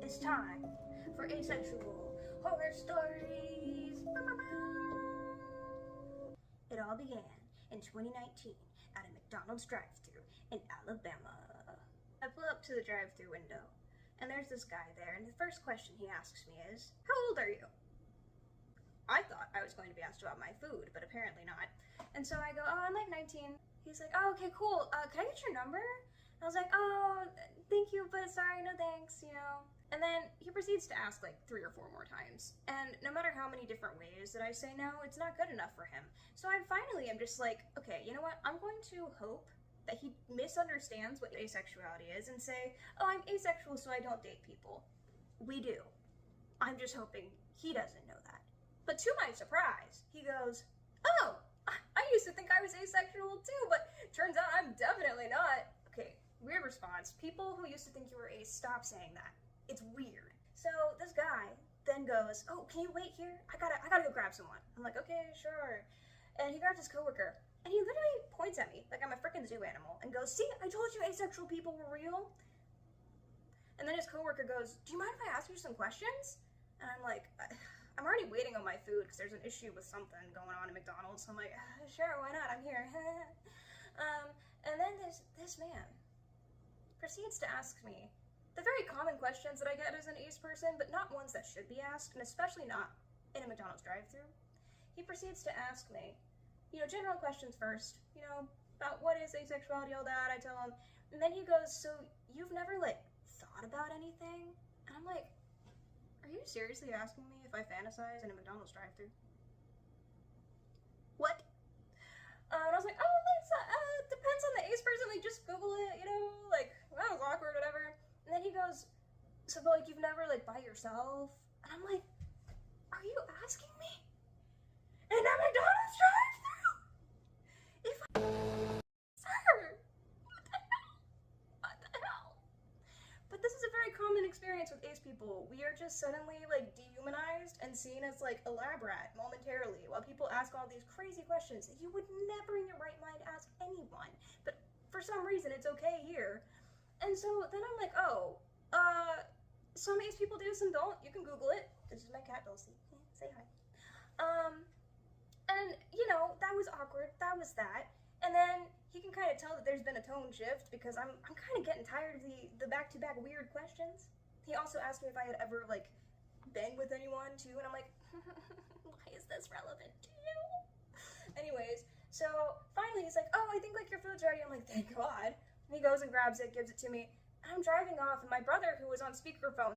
It's time for asexual horror stories. It all began in 2019 at a McDonald's drive-thru in Alabama. I pull up to the drive-thru window, and there's this guy there, and the first question he asks me is, "How old are you?" I thought I was going to be asked about my food, but apparently not. And so I go, "Oh, I'm like 19. He's like, "Oh, okay, cool. Can I get your number?" And I was like, "Oh, thank you, but sorry, no thanks, you know." And then he proceeds to ask like 3 or 4 more times. And no matter how many different ways that I say no, it's not good enough for him. So I finally am just like, okay, you know what? I'm going to hope that he misunderstands what asexuality is and say, "Oh, I'm asexual, so I don't date people." We do. I'm just hoping he doesn't know that. But to my surprise, he goes, "Oh, I used to think I was asexual too, but turns out I'm definitely not." Okay, weird response. People who used to think you were ace, stop saying that. It's weird. So this guy then goes, "Oh, can you wait here? I gotta go grab someone." I'm like, "Okay, sure." And he grabs his coworker, and he literally points at me like I'm a freaking zoo animal and goes, "See, I told you asexual people were real." And then his coworker goes, "Do you mind if I ask you some questions?" And I'm like, I'm already waiting on my food because there's an issue with something going on at McDonald's. So I'm like, "Sure, why not? I'm here." And then this man proceeds to ask me the very common questions that I get as an ace person, but not ones that should be asked, and especially not in a McDonald's drive-thru. He proceeds to ask me, general questions first, about what is asexuality, all that. I tell him, and then he goes, "So you've never thought about anything?" And I'm like, "Are you seriously asking me if I fantasize in a McDonald's drive-thru?" What? And I was like, "Oh, depends on the ace person. Just Google it. That was awkward, whatever." And then he goes, "So, but you've never by yourself?" And I'm like, "Are you asking me in a McDonald's drive-thru? Sir, what the hell? But this is a very common experience with ace people. We are just suddenly dehumanized and seen as a lab rat momentarily, while people ask all these crazy questions that you would never in your right mind ask anyone. But for some reason, it's okay here. And so then I'm like, "Oh, some ace people do, some don't. You can Google it." This is my cat, Dulcie. Say hi. And that was awkward. That was that. And then he can kind of tell that there's been a tone shift because I'm kind of getting tired of the back-to-back weird questions. He also asked me if I had ever been with anyone too, and I'm like, why is this relevant to you? Anyways, so finally he's like, "Oh, I think your food's ready." I'm like, "Thank God." And he goes and grabs it, gives it to me, and I'm driving off, and my brother, who was on speakerphone,